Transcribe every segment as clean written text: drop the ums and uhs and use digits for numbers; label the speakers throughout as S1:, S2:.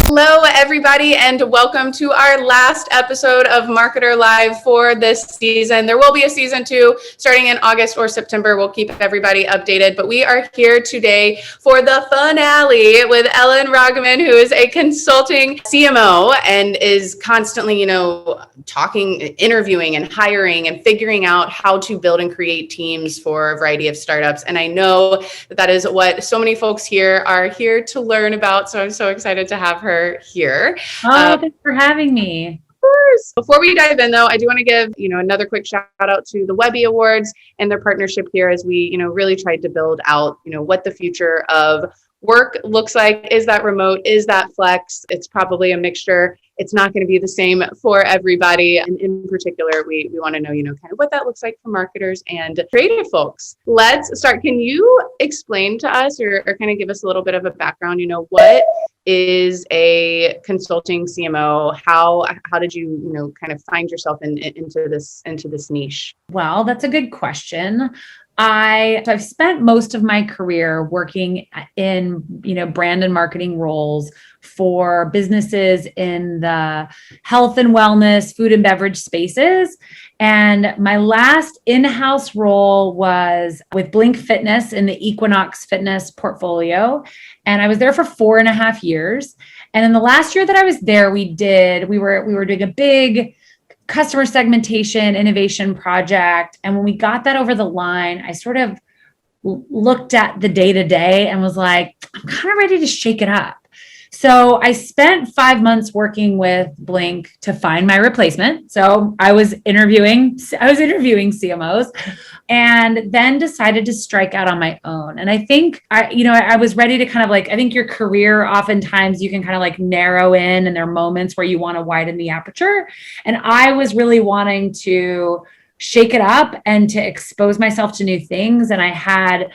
S1: Hello, everybody, and welcome to our last episode of Marketer Live for this season. There will be a season 2 starting in August or September. We'll keep everybody updated, but we are here today for the finale with Ellen Roggemann, who is a consulting CMO and is constantly, talking, interviewing and hiring and figuring out how to build and create teams for a variety of startups. And I know that is what so many folks here are here to learn about. So I'm so excited to have her here.
S2: Thanks for having me.
S1: Of course. Before we dive in, though, I do want to give another quick shout out to the Webby Awards and their partnership here as we really tried to build out what the future of work looks like. Is that remote? Is that flex? It's probably a mixture. It's not going to be the same for everybody. And in particular, we want to know, kind of what that looks like for marketers and creative folks. Let's start. Can you explain to us or kind of give us a little bit of a background? What is a consulting CMO? How did you, kind of find yourself into this niche?
S2: Well, that's a good question. I've spent most of my career working in, brand and marketing roles for businesses in the health and wellness, food and beverage spaces. And my last in-house role was with Blink Fitness in the Equinox Fitness portfolio. And I was there for 4.5 years. And in the last year that I was there, we were doing a big customer segmentation innovation project. And when we got that over the line, I sort of looked at the day-to-day and was like, I'm kind of ready to shake it up. So I spent 5 months working with Blink to find my replacement. So I was interviewing CMOs and then decided to strike out on my own. And I think I was ready to kind of I think your career, oftentimes you can kind of narrow in, and there are moments where you want to widen the aperture. And I was really wanting to shake it up and to expose myself to new things. And I had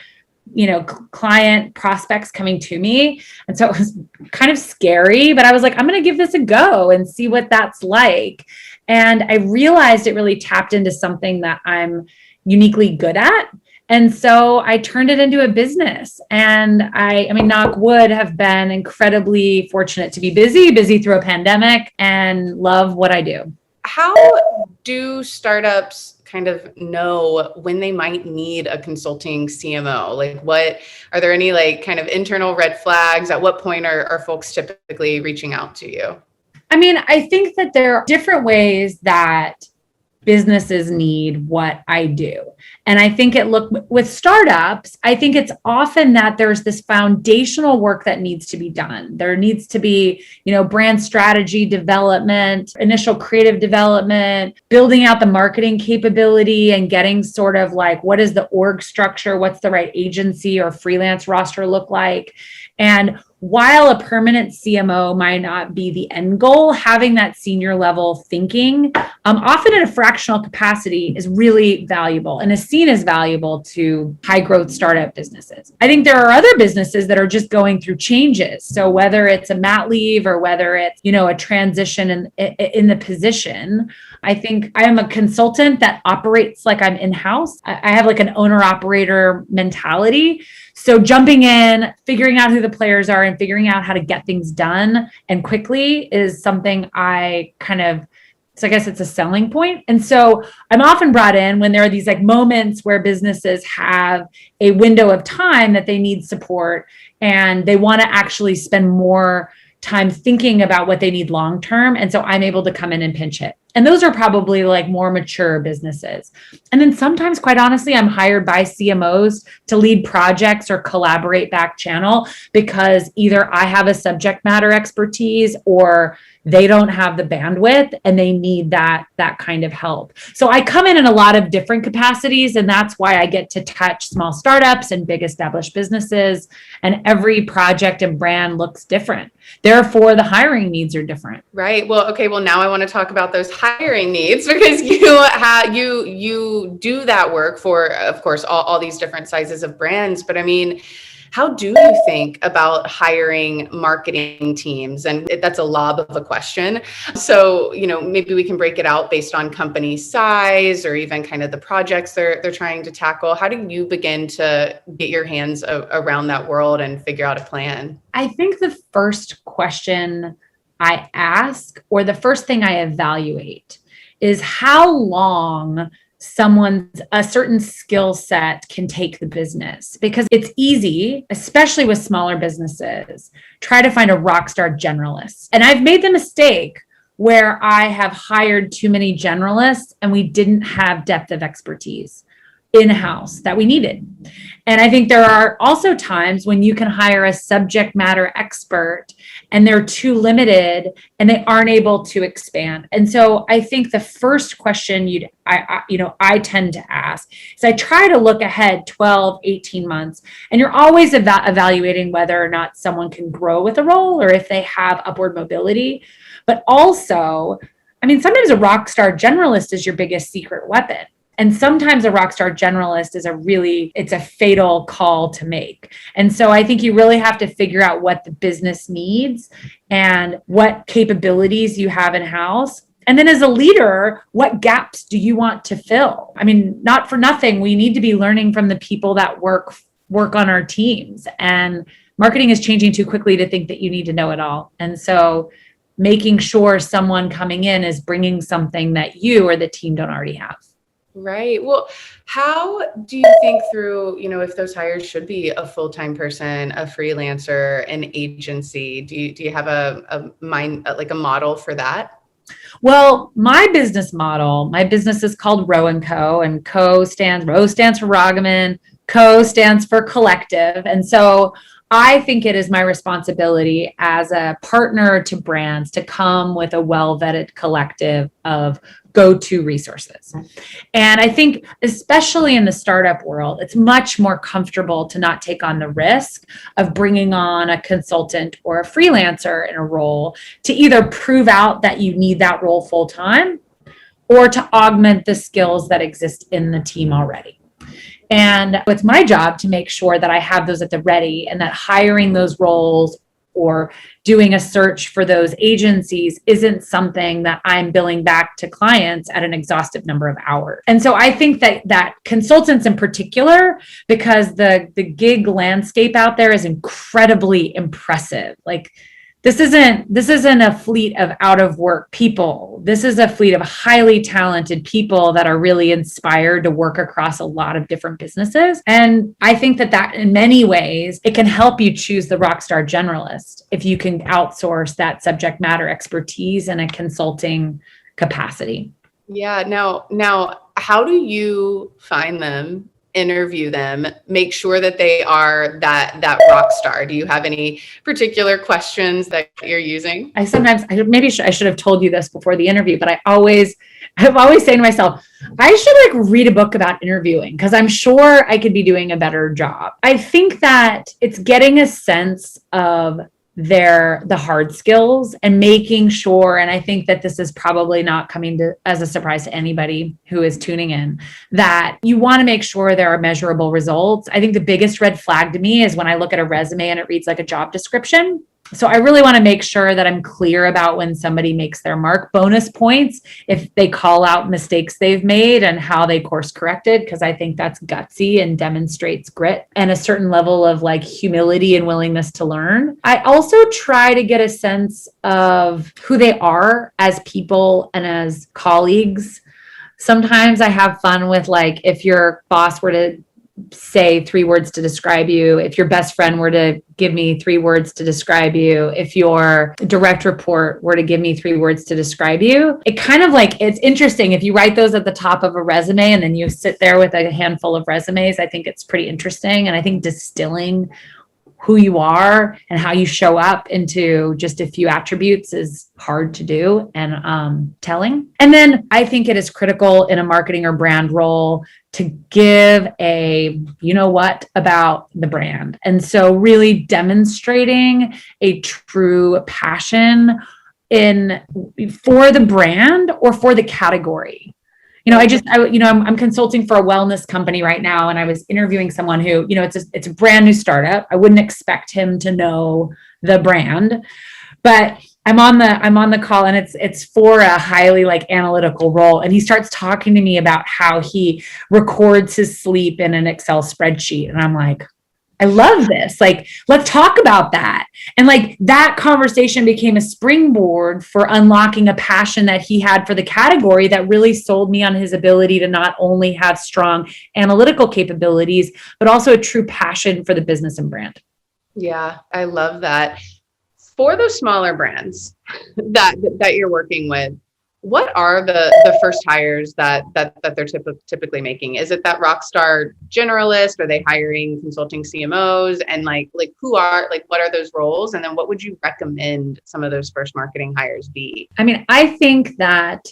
S2: client prospects coming to me. And so it was kind of scary, but I was like, I'm going to give this a go and see what that's like. And I realized it really tapped into something that I'm uniquely good at. And so I turned it into a business. And I mean, knock wood, have been incredibly fortunate to be busy through a pandemic and love what I do.
S1: How do startups kind of know when they might need a consulting CMO? What are there any kind of internal red flags? At what point are folks typically reaching out to you?
S2: I mean, I think that there are different ways that businesses need what I do. And I think with startups, I think it's often that there's this foundational work that needs to be done. There needs to be, brand strategy development, initial creative development, building out the marketing capability and getting sort of what is the org structure? What's the right agency or freelance roster look like? And while a permanent CMO might not be the end goal, having that senior level thinking, often in a fractional capacity, is really valuable and is seen as valuable to high growth startup businesses. I think there are other businesses that are just going through changes. So whether it's a mat leave or whether it's, a transition in the position, I think I am a consultant that operates like I'm in-house. I have an owner-operator mentality. So jumping in, figuring out who the players are and figuring out how to get things done and quickly is something so I guess it's a selling point. And so I'm often brought in when there are these moments where businesses have a window of time that they need support and they want to actually spend more time thinking about what they need long-term. And so I'm able to come in and pinch hit. And those are probably more mature businesses. And then sometimes, quite honestly, I'm hired by CMOs to lead projects or collaborate back channel because either I have a subject matter expertise or they don't have the bandwidth and they need that kind of help. So I come in a lot of different capacities, and that's why I get to touch small startups and big established businesses, and every project and brand looks different. Therefore, the hiring needs are different.
S1: Right. Well, okay. Well, now I want to talk about those hiring needs because you do that work for, of course, all these different sizes of brands. But I mean, How do you think about hiring marketing teams? And that's a lob of a question. So, maybe we can break it out based on company size or even kind of the projects they're trying to tackle. How do you begin to get your hands around that world and figure out a plan?
S2: I think the first question I ask, or the first thing I evaluate, is how long a certain skill set can take the business. Because it's easy, especially with smaller businesses, try to find a rock star generalist. And I've made the mistake where I have hired too many generalists and we didn't have depth of expertise in-house that we needed. And I think there are also times when you can hire a subject matter expert and they're too limited and they aren't able to expand. And so I think the first question I tend to ask is I try to look ahead 12, 18 months, and you're always evaluating whether or not someone can grow with a role or if they have upward mobility. But also, sometimes a rock star generalist is your biggest secret weapon. And sometimes a rock star generalist it's a fatal call to make. And so I think you really have to figure out what the business needs and what capabilities you have in house. And then as a leader, what gaps do you want to fill? Not for nothing, we need to be learning from the people that work on our teams. And marketing is changing too quickly to think that you need to know it all. And so making sure someone coming in is bringing something that you or the team don't already have.
S1: Right. Well, how do you think through, if those hires should be a full-time person, a freelancer, an agency? Do you have a model for that?
S2: Well, my business is called Ro+Co, and Ro stands for Roggemann, Co stands for collective. And so I think it is my responsibility as a partner to brands to come with a well-vetted collective of go-to resources. And I think, especially in the startup world, it's much more comfortable to not take on the risk of bringing on a consultant or a freelancer in a role to either prove out that you need that role full-time or to augment the skills that exist in the team already. And it's my job to make sure that I have those at the ready and that hiring those roles or doing a search for those agencies isn't something that I'm billing back to clients at an exhaustive number of hours. And so I think that consultants in particular, because the gig landscape out there is incredibly impressive. Like, this isn't a fleet of out of work people. This is a fleet of highly talented people that are really inspired to work across a lot of different businesses. And I think that in many ways, it can help you choose the rockstar generalist if you can outsource that subject matter expertise in a consulting capacity.
S1: Yeah. Now, how do you find them, interview them, make sure that they are that rock star? Do you have any particular questions that you're using?
S2: I should have told you this before the interview, but I'm always saying to myself, I should read a book about interviewing because I'm sure I could be doing a better job. I think that it's getting a sense of the hard skills and making sure, and I think that this is probably not coming as a surprise to anybody who is tuning in, that you want to make sure there are measurable results. I think the biggest red flag to me is when I look at a resume and it reads like a job description. So I really want to make sure that I'm clear about when somebody makes their mark. Bonus points if they call out mistakes they've made and how they course corrected, because I think that's gutsy and demonstrates grit and a certain level of humility and willingness to learn. I also try to get a sense of who they are as people and as colleagues. Sometimes I have fun with if your boss were to say 3 words to describe you, if your best friend were to give me 3 words to describe you, if your direct report were to give me 3 words to describe you, it kind of it's interesting if you write those at the top of a resume and then you sit there with a handful of resumes. I think it's pretty interesting. And I think distilling who you are and how you show up into just a few attributes is hard to do and telling. And then I think it is critical in a marketing or brand role to give a about the brand. And so really demonstrating a true passion for the brand or for the category. I'm consulting for a wellness company right now. And I was interviewing someone who, it's a brand new startup. I wouldn't expect him to know the brand, but I'm on the call and it's for a highly like analytical role. And he starts talking to me about how he records his sleep in an Excel spreadsheet. And I'm like, I love this. Like, let's talk about that. And like that conversation became a springboard for unlocking a passion that he had for the category that really sold me on his ability to not only have strong analytical capabilities, but also a true passion for the business and brand.
S1: Yeah, I love that. For those smaller brands that you're working with, what are the first hires that they're typically making? Is it that rock star generalist? Are they hiring consulting CMOs? And like what are those roles? And then what would you recommend some of those first marketing hires be?
S2: I mean, I think that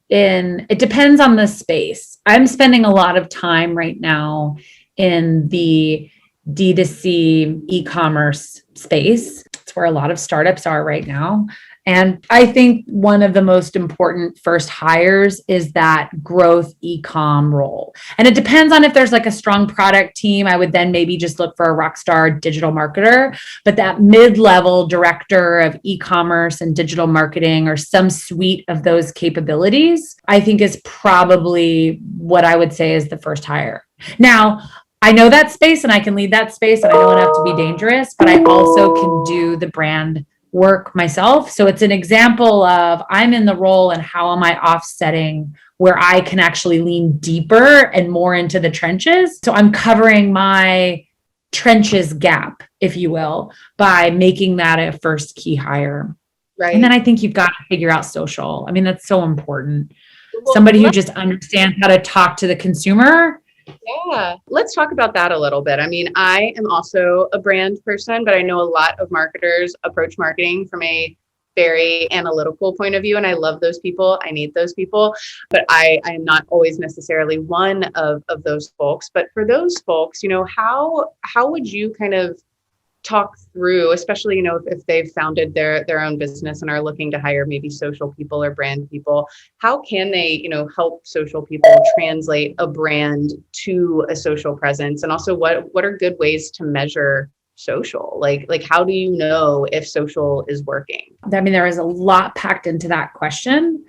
S2: it depends on the space. I'm spending a lot of time right now in the D2C e-commerce space. It's where a lot of startups are right now. And I think one of the most important first hires is that growth e-com role. And it depends on if there's like a strong product team. I would then maybe just look for a rock star digital marketer, but that mid-level director of e-commerce and digital marketing or some suite of those capabilities, I think is probably what I would say is the first hire. Now, I know that space and I can lead that space and I don't have to be dangerous, but I also can do the brand work myself. So it's an example of I'm in the role and how am I offsetting where I can actually lean deeper and more into the trenches. So I'm covering my trenches gap, if you will, by making that a first key hire. Right. And then I think you've got to figure out social. I mean, that's so important. Well, somebody who just understands how to talk to the consumer.
S1: Yeah, let's talk about that a little bit. I mean, I am also a brand person, but I know a lot of marketers approach marketing from a very analytical point of view. And I love those people. I need those people, but I am not always necessarily one of those folks. But for those folks, how would you kind of talk through, especially, if they've founded their own business and are looking to hire maybe social people or brand people, how can they, help social people translate a brand to a social presence? And also what are good ways to measure social? Like how do you know if social is working?
S2: I mean, there is a lot packed into that question.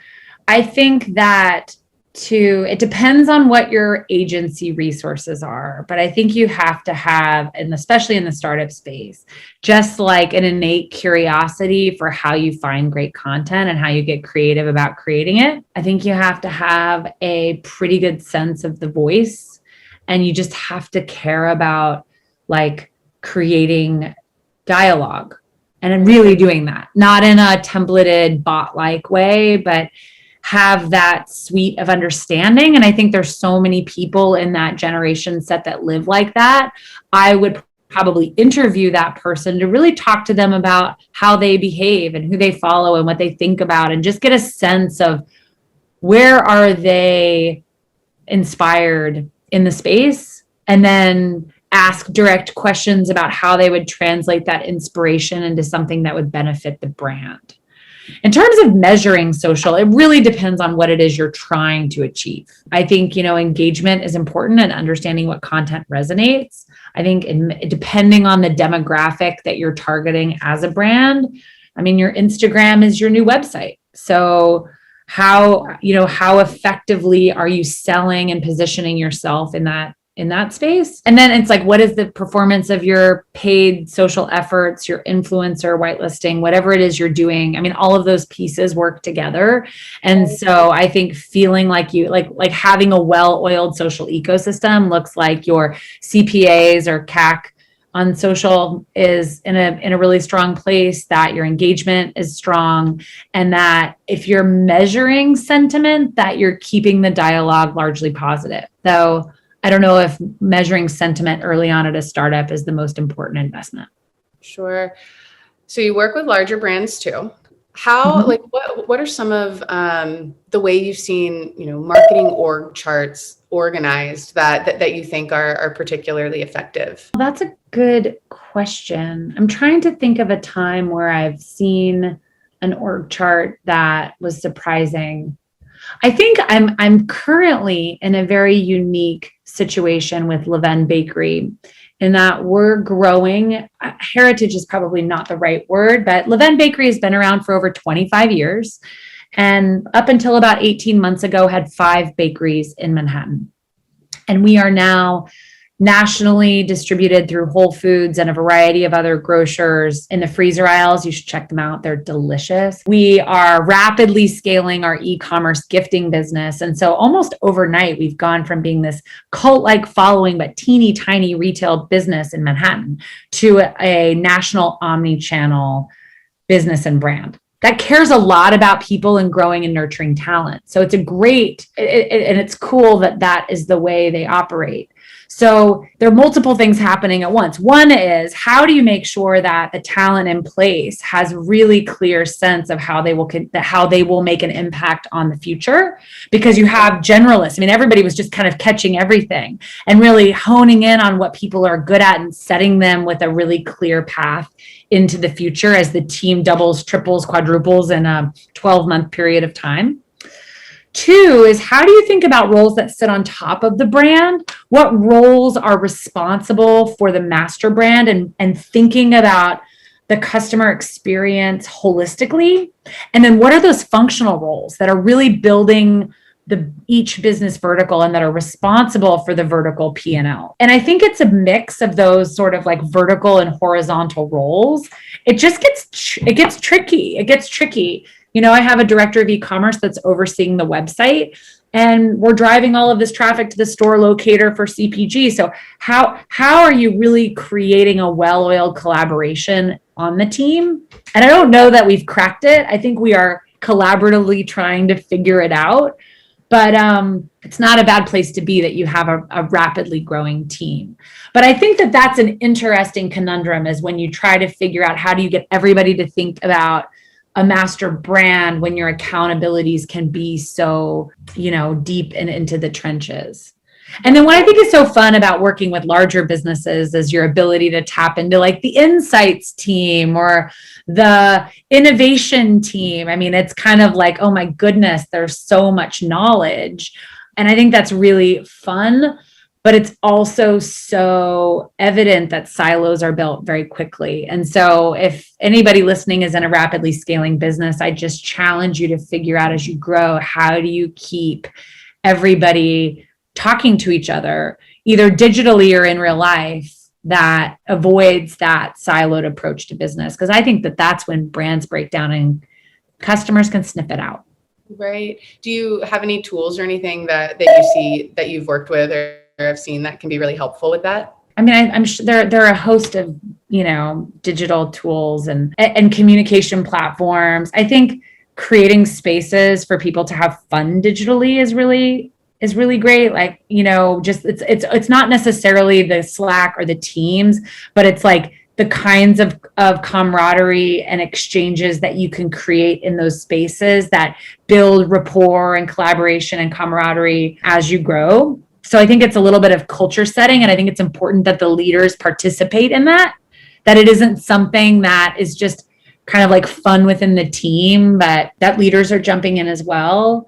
S2: I think that it depends on what your agency resources are, but I think you have to have, and especially in the startup space, just like an innate curiosity for how you find great content and how you get creative about creating it. I think you have to have a pretty good sense of the voice, and you just have to care about like creating dialogue and really doing that, not in a templated bot-like way, but have that suite of understanding. And I think there's so many people in that generation set that live like that. I would probably interview that person to really talk to them about how they behave and who they follow and what they think about, and just get a sense of where are they inspired in the space, and then ask direct questions about how they would translate that inspiration into something that would benefit the brand. In terms of measuring social, it really depends on what it is you're trying to achieve. I think, engagement is important and understanding what content resonates. I think depending on the demographic that you're targeting as a brand, I mean, your Instagram is your new website. So how effectively are you selling and positioning yourself in that space? And then it's like, what is the performance of your paid social efforts, your influencer whitelisting, whatever it is you're doing? I mean, all of those pieces work together. And so I think feeling like you, like having a well-oiled social ecosystem looks like your CPAs or CAC on social is in a really strong place, that your engagement is strong, and that if you're measuring sentiment, that you're keeping the dialogue largely positive. Though I don't know if measuring sentiment early on at a startup is the most important investment.
S1: Sure. So you work with larger brands too. How, what are some of the way you've seen, marketing org charts organized that you think are particularly effective?
S2: Well, that's a good question. I'm trying to think of a time where I've seen an org chart that was surprising. I think I'm currently in a very unique situation with Levain Bakery in that we're growing. Heritage is probably not the right word, but Levain Bakery has been around for over 25 years. And up until about 18 months ago, had 5 bakeries in Manhattan. And we are now nationally distributed through Whole Foods and a variety of other grocers in the freezer aisles. You should check them out. They're delicious. We are rapidly scaling our e-commerce gifting business. And so almost overnight, we've gone from being this cult-like following, but teeny tiny retail business in Manhattan to a national omni-channel business and brand that cares a lot about people and growing and nurturing talent. So it's and it's cool that that is the way they operate. So there are multiple things happening at once. One is, how do you make sure that the talent in place has really clear sense of how they will make an impact on the future? Because you have generalists. I mean, everybody was just kind of catching everything and really honing in on what people are good at and setting them with a really clear path into the future as the team doubles, triples, quadruples in a 12-month period of time. 2 is, how do you think about roles that sit on top of the brand? What roles are responsible for the master brand and thinking about the customer experience holistically? And then what are those functional roles that are really building each business vertical and that are responsible for the vertical P&L? And I think it's a mix of those sort of like vertical and horizontal roles. It gets tricky. You know, I have a director of e-commerce that's overseeing the website, and we're driving all of this traffic to the store locator for CPG. So how are you really creating a well-oiled collaboration on the team? And I don't know that we've cracked it. I think we are collaboratively trying to figure it out. But it's not a bad place to be that you have a rapidly growing team. But I think that that's an interesting conundrum, is when you try to figure out how do you get everybody to think about a master brand when your accountabilities can be so, deep and into the trenches. And then what I think is so fun about working with larger businesses is your ability to tap into like the insights team or the innovation team. I mean, it's kind of like, oh my goodness, there's so much knowledge. And I think that's really fun, but it's also so evident that silos are built very quickly. And so if anybody listening is in a rapidly scaling business, I just challenge you to figure out as you grow, how do you keep everybody talking to each other, either digitally or in real life, that avoids that siloed approach to business? Because I think that that's when brands break down and customers can sniff it out.
S1: Right. Do you have any tools or anything that you see that you've worked with or have seen that can be really helpful with that?
S2: I mean, I'm sure there are a host of, digital tools and communication platforms. I think creating spaces for people to have fun digitally is really great. Like, just it's not necessarily the Slack or the Teams, but it's like the kinds of camaraderie and exchanges that you can create in those spaces that build rapport and collaboration and camaraderie as you grow. So I think it's a little bit of culture setting, and I think it's important that the leaders participate in that it isn't something that is just kind of like fun within the team, but that leaders are jumping in as well.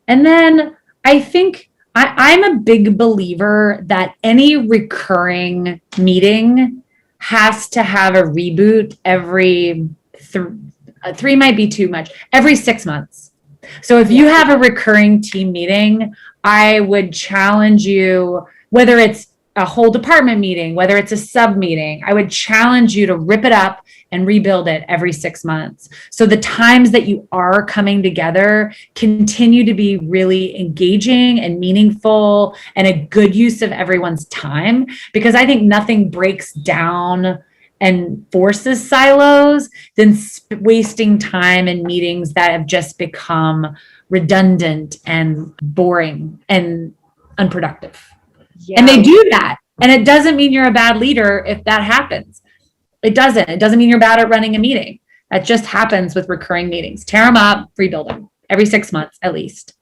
S2: And then I think I'm a big believer that any recurring meeting has to have a reboot every 3 might be too much, every 6 months. So if you have a recurring team meeting, I would challenge you, whether it's a whole department meeting, whether it's a sub meeting, I would challenge you to rip it up and rebuild it every 6 months. So the times that you are coming together continue to be really engaging and meaningful and a good use of everyone's time, because I think nothing breaks down and forces silos than wasting time in meetings that have just become redundant and boring and unproductive. Yeah. And they do that. And it doesn't mean you're a bad leader if that happens. It doesn't mean you're bad at running a meeting. That just happens with recurring meetings. Tear them up, rebuild them every 6 months at least.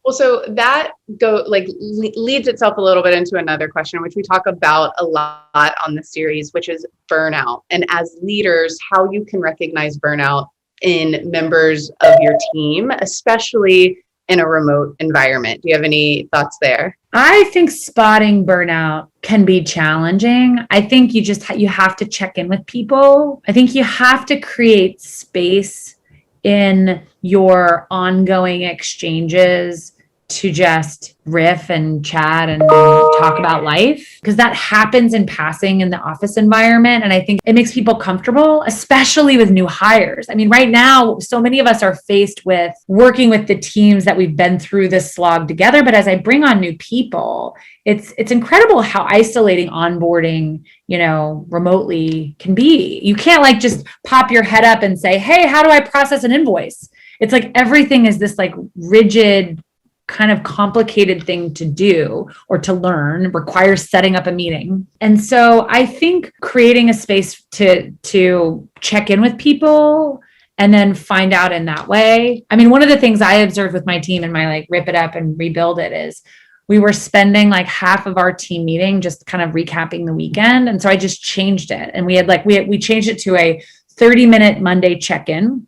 S1: Well, so that leads itself a little bit into another question, which we talk about a lot on the series, which is burnout. And as leaders, how you can recognize burnout in members of your team, especially in a remote environment. Do you have any thoughts there?
S2: I think spotting burnout can be challenging. I think you have to check in with people. I think you have to create space in your ongoing exchanges to just riff and chat and talk about life, because that happens in passing in the office environment. And I think it makes people comfortable, especially with new hires. I mean, right now, so many of us are faced with working with the teams that we've been through this slog together. But as I bring on new people, it's incredible how isolating onboarding, remotely can be. You can't like just pop your head up and say, hey, how do I process an invoice? It's like everything is this like rigid, kind of complicated thing to do or to learn, requires setting up a meeting. And so I think creating a space to check in with people and then find out in that way. I mean, one of the things I observed with my team in my like rip it up and rebuild it is we were spending like half of our team meeting just kind of recapping the weekend. And so I just changed it. And we changed it to a 30-minute Monday check-in,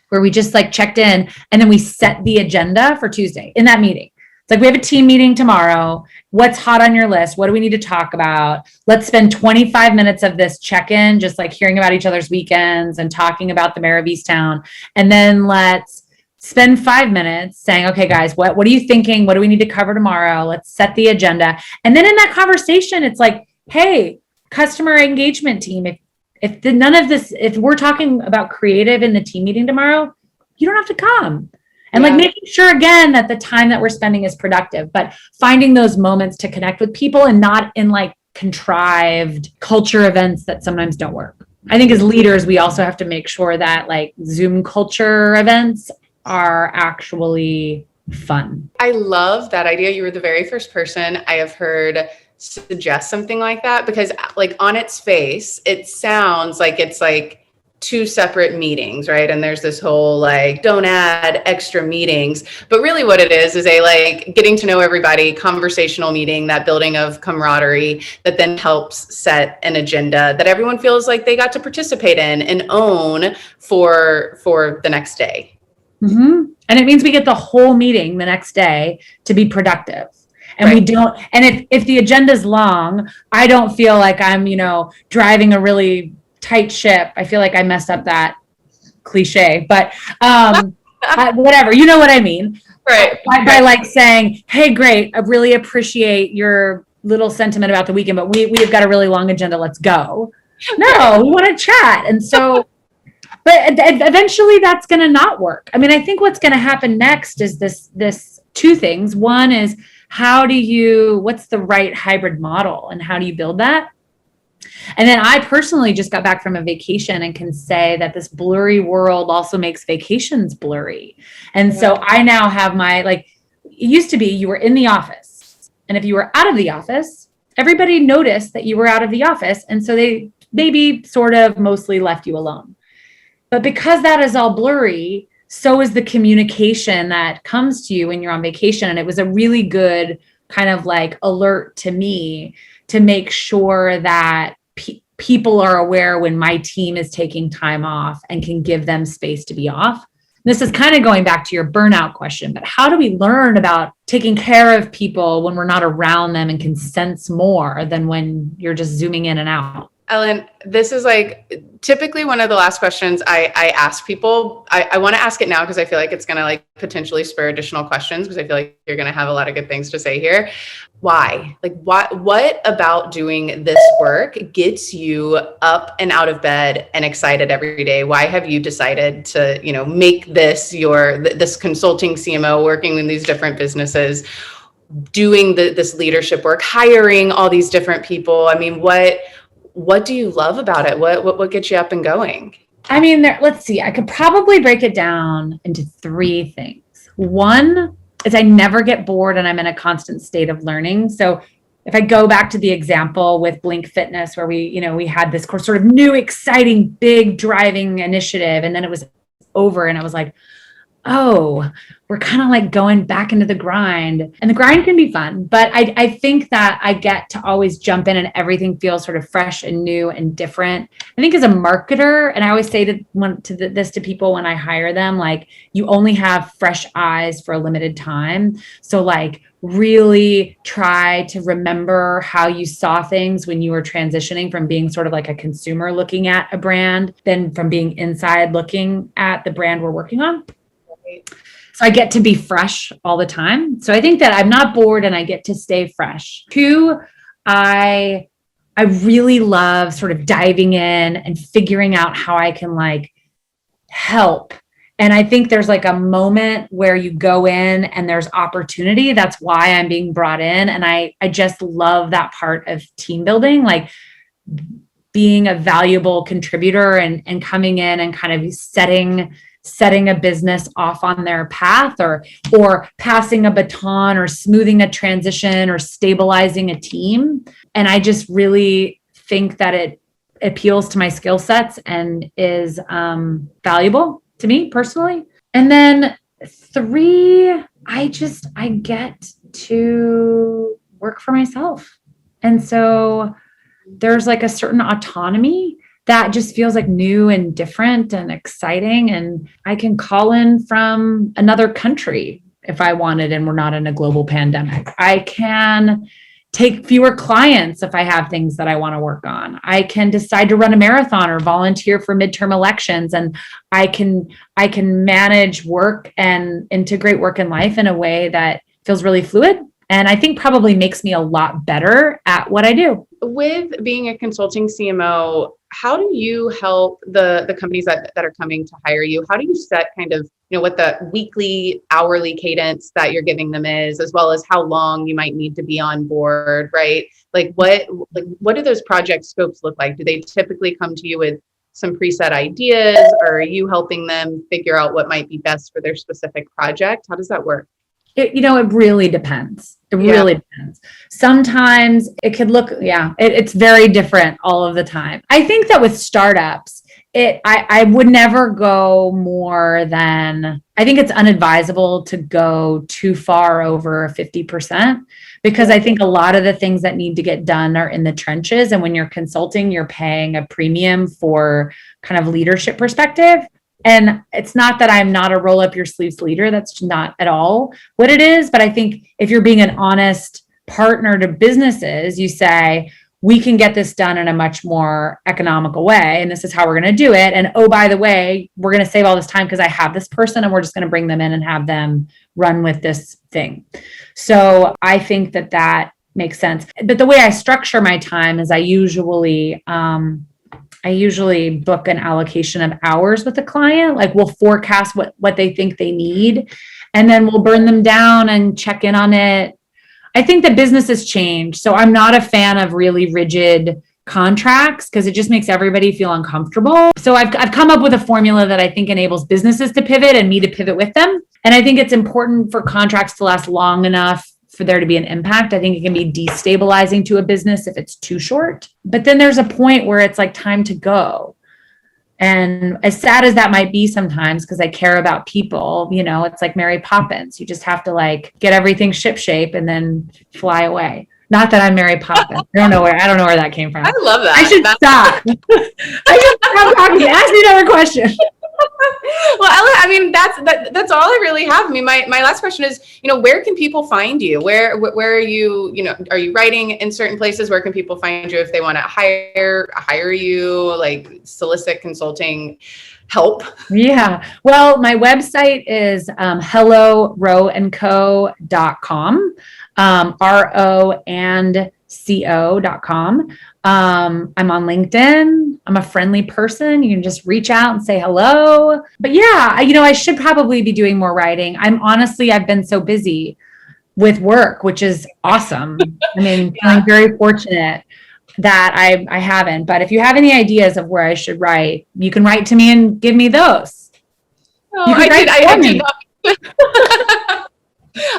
S2: where we just like checked in and then we set the agenda for Tuesday in that meeting. It's like, we have a team meeting tomorrow. What's hot on your list? What do we need to talk about? Let's spend 25 minutes of this check-in, just like hearing about each other's weekends and talking about the mayor of Easttown. And then let's spend 5 minutes saying, okay, guys, what are you thinking? What do we need to cover tomorrow? Let's set the agenda. And then in that conversation, it's like, hey, customer engagement team, if we're talking about creative in the team meeting tomorrow, you don't have to come. And like making sure again that the time that we're spending is productive, but finding those moments to connect with people and not in like contrived culture events that sometimes don't work. I think as leaders, we also have to make sure that like Zoom culture events are actually fun.
S1: I love that idea. You were the very first person I have heard suggest something like that, because like on its face, it sounds like it's like two separate meetings, right? And there's this whole like, don't add extra meetings, but really what it is a like getting to know everybody, conversational meeting, that building of camaraderie that then helps set an agenda that everyone feels like they got to participate in and own for the next day.
S2: Mm-hmm. And it means we get the whole meeting the next day to be productive. And we don't, and if the agenda's long, I don't feel like I'm, driving a really tight ship. I feel like I messed up that cliche, but whatever, you know what I mean?
S1: Right.
S2: By like saying, hey, great, I really appreciate your little sentiment about the weekend, but we've got a really long agenda. Let's go. No, we want to chat. And so, but eventually that's going to not work. I mean, I think what's going to happen next is this two things. One is, what's the right hybrid model and how do you build that? And then I personally just got back from a vacation and can say that this blurry world also makes vacations blurry. And so I now have it used to be you were in the office, and if you were out of the office, everybody noticed that you were out of the office. And so they maybe sort of mostly left you alone. But because that is all blurry, so is the communication that comes to you when you're on vacation. And it was a really good kind of like alert to me to make sure that people are aware when my team is taking time off and can give them space to be off. This is kind of going back to your burnout question, but how do we learn about taking care of people when we're not around them and can sense more than when you're just zooming in and out?
S1: Ellen, this is like typically one of the last questions I ask people. I want to ask it now because I feel like it's going to like potentially spur additional questions, because I feel like you're going to have a lot of good things to say here. Why? Like what about doing this work gets you up and out of bed and excited every day? Why have you decided to, make this this consulting CMO, working in these different businesses, doing this leadership work, hiring all these different people? I mean, what do you love about it? What gets you up and going?
S2: I mean, let's see. I could probably break it down into three things. One is I never get bored and I'm in a constant state of learning. So if I go back to the example with Blink Fitness, where we had this sort of new, exciting, big driving initiative, and then it was over and I was like, oh, we're kind of like going back into the grind, and the grind can be fun, but I think that I get to always jump in and everything feels sort of fresh and new and different. I think as a marketer, and I always say this to people when I hire them, like you only have fresh eyes for a limited time. So like really try to remember how you saw things when you were transitioning from being sort of like a consumer looking at a brand, then from being inside looking at the brand we're working on. So I get to be fresh all the time. So I think that I'm not bored and I get to stay fresh. Two, I really love sort of diving in and figuring out how I can like help. And I think there's like a moment where you go in and there's opportunity. That's why I'm being brought in. And I just love that part of team building, like being a valuable contributor and coming in and kind of setting a business off on their path, or passing a baton, or smoothing a transition, or stabilizing a team. And I just really think that it appeals to my skill sets and is valuable to me personally. And then three, I get to work for myself. And so there's like a certain autonomy that just feels like new and different and exciting. And I can call in from another country if I wanted, and we're not in a global pandemic. I can take fewer clients if I have things that I want to work on. I can decide to run a marathon or volunteer for midterm elections. And I can manage work and integrate work and life in a way that feels really fluid. And I think probably makes me a lot better at what I do.
S1: With being a consulting CMO, how do you help the companies that are coming to hire you? How do you set kind of, what the weekly, hourly cadence that you're giving them is, as well as how long you might need to be on board, right? Like what do those project scopes look like? Do they typically come to you with some preset ideas, or are you helping them figure out what might be best for their specific project? How does that work?
S2: It really depends. It really depends. Sometimes it could look, it's very different all of the time. I think that with startups, I would never go more than, I think it's unadvisable to go too far over 50%, because I think a lot of the things that need to get done are in the trenches. And when you're consulting, you're paying a premium for kind of leadership perspective. And it's not that I'm not a roll up your sleeves leader. That's not at all what it is. But I think if you're being an honest partner to businesses, you say, we can get this done in a much more economical way. And this is how we're going to do it. And oh, by the way, we're going to save all this time because I have this person and we're just going to bring them in and have them run with this thing. So I think that makes sense. But the way I structure my time is I usually book an allocation of hours with a client. Like we'll forecast what they think they need, and then we'll burn them down and check in on it. I think the business has changed. So I'm not a fan of really rigid contracts because it just makes everybody feel uncomfortable. So I've come up with a formula that I think enables businesses to pivot and me to pivot with them. And I think it's important for contracts to last long enough for there to be an impact. I think it can be destabilizing to a business if it's too short. But then there's a point where it's like time to go. And as sad as that might be sometimes, because I care about people, it's like Mary Poppins. You just have to like get everything shipshape and then fly away. Not that I'm Mary Poppins. I don't know where that came from.
S1: I love that.
S2: I should stop. I should stop talking. Ask me another question.
S1: Well, Ellen, I mean, that's all I really have. I mean, my last question is, where can people find you? Where are you, are you writing in certain places? Where can people find you if they want to hire you, like solicit consulting help?
S2: Yeah. Well, my website is Ro+Co.com, RO&CO.com. I'm on LinkedIn. I'm a friendly person. You can just reach out and say hello. But yeah, I should probably be doing more writing. I've been so busy with work, which is awesome. I mean, I'm very fortunate that I haven't. But if you have any ideas of where I should write, you can write to me and give me those.
S1: Oh, I did not.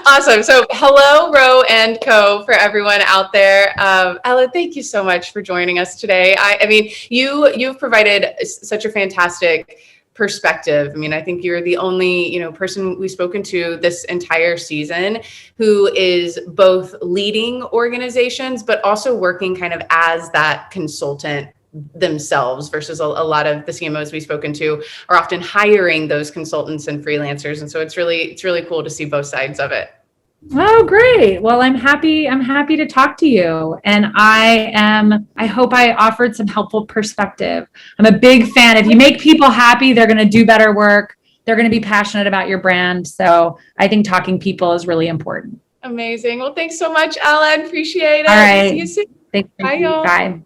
S1: Awesome. So hello, Ro+Co for everyone out there. Ella, thank you so much for joining us today. I mean, you've provided such a fantastic perspective. I mean, I think you're the only, person we've spoken to this entire season who is both leading organizations, but also working kind of as that consultant themselves, versus a lot of the CMOs we've spoken to are often hiring those consultants and freelancers. And so it's really cool to see both sides of it.
S2: Oh, great. Well, I'm happy to talk to you. And I hope I offered some helpful perspective. I'm a big fan. If you make people happy, they're going to do better work. They're going to be passionate about your brand. So I think talking people is really important.
S1: Amazing. Well, thanks so much, Ellen. Appreciate it.
S2: All right.
S1: See you soon.
S2: Thanks.
S1: Bye, y'all.
S2: Bye.